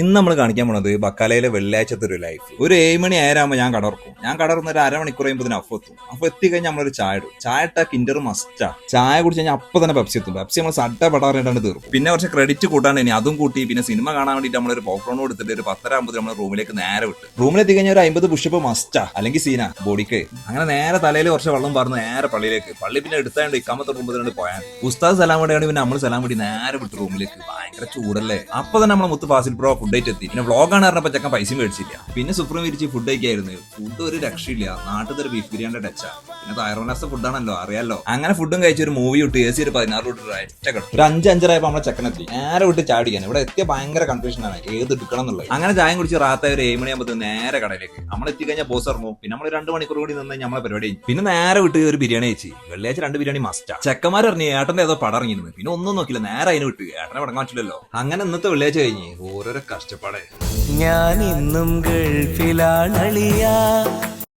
ഇന്ന് നമ്മൾ കാണിക്കാൻ പോണത് ബക്കാലയിലെ വെള്ളിയാഴ്ചത്തെ ഒരു ലൈഫ്. ഒരു 7 മണി ആയാലാകുമ്പോൾ ഞാൻ കടർക്കും. ഞാൻ കടർന്ന് ഒരു അരമണിക്കൂർ കഴിയുമ്പോൾ അഫ് എത്തും. അപ്പൊ എത്തിക്കഴിഞ്ഞാൽ നമ്മളൊരു ചായ ഇടും. ചായ ഇട്ടാ കിൻഡർ മസ്റ്റാ. ചായ കുടിച്ച് കഴിഞ്ഞാൽ അപ്പൊ തന്നെ പെപ്സി എത്തും. പെപ്സി നമ്മൾ സട്ട പടാറായിട്ടാണ് തീർക്കും. പിന്നെ കുറച്ച് ക്രെഡിറ്റ് കൂട്ടാണ്ട് ഇനി അതും കൂട്ടി പിന്നെ സിനിമ കാണാൻ വേണ്ടിയിട്ട് നമ്മളൊരു പോപ്കോൺ കൊടുത്തിട്ട് ഒരു 10:30 നമ്മൾ റൂമിലേക്ക് നേരെ വിട്ട്. റൂമിലെത്തി കഴിഞ്ഞാൽ ഒരു 50 പുഷപ്പ് മസ്റ്റാ, അല്ലെങ്കിൽ സീന ബോഡിക്ക്. അങ്ങനെ നേരെ തലയിൽ കുറച്ച് വെള്ളം പറഞ്ഞ് നേരെ പള്ളിയിലേക്ക്. പള്ളി പിന്നെ എടുത്താണ്ട് ഇക്കാമത്തെ റൂമിൽ പോയാൽ ഉസ്താദ് സലാം വേണ്ടിയാണ് പിന്നെ നമ്മൾ സലാം വേണ്ടി നേരെ വിട്ട് റൂമിലേക്ക്. ഭയങ്കര ചൂടല്ലേ. അപ്പൊ തന്നെ നമ്മളെ മുത്ത് ഫാസിൽ ബ്രോ ഫുഡ് ആയിട്ട് എത്തി. പിന്നെ വ്ളോഗാണ് പറഞ്ഞപ്പോ ചെക്കൻ പൈസയും മേടിച്ചില്ല. പിന്നെ സുപ്രീം വിരിച്ച് ഫുഡ് കഴിക്കായിരുന്നു. ഫുഡ് ഒരു രക്ഷയില്ല. നാട്ടിൽ ഒരു ബീഫ് ബിരിയാണിയുടെ ടച്ചാ. പിന്നെ തൈറോനാസ് ഫുഡാണല്ലോ, അറിയാലോ. അങ്ങനെ ഫുഡും കഴിച്ച് ഒരു മൂവി വിട്ട് AC ഒരു 16 ലിറ്റർ ഒറ്റ കട്ടു. ഒരു 5-5:30 നമ്മളെ ചെക്കനെത്തി. നേരെ വിട്ട് ചാടിക്കാൻ. ഇവിടെ എത്തിയ ഭയങ്കര കൺഫ്യൂഷനാണ് ഏത് എടുക്കണം എന്നുള്ളത്. അങ്ങനെ ചായം കുടിച്ച് റാത്തായ ഒരു 7 മണിയാകുമ്പോൾ നേരെ കടയിലേക്ക്. നമ്മൾ എത്തിക്കഴിഞ്ഞാൽ ബോസ് ഇറങ്ങും. പിന്നെ നമ്മൾ 2 മണിക്കൂർ കൂടി നിന്ന് നമ്മളെ പരിപാടി. പിന്നെ നേരെ വിട്ട് ഒരു ബിരിയാണി കഴിച്ച്. വെള്ളിയാഴ്ച 2 ബിരിയാണി മസ്റ്റാ. ചെക്കന്മാർ പറഞ്ഞു ഏട്ടന്റെ ഏതോ പടം ഇറങ്ങിയിരുന്നു. പിന്നെ ഒന്നും നോക്കില്ല, നേരെ അതിന് വിട്ട്. ഏട്ടനെ പടങ്ങാൻ പറ്റില്ലല്ലോ. അങ്ങനെ ഇന്നത്തെ വെള്ളിയാഴ്ച കഴിഞ്ഞ് ഓരോരോ കഷ്ടപ്പാട്. ഞാൻ ഇന്നും ഗൾഫിലാണളിയാ.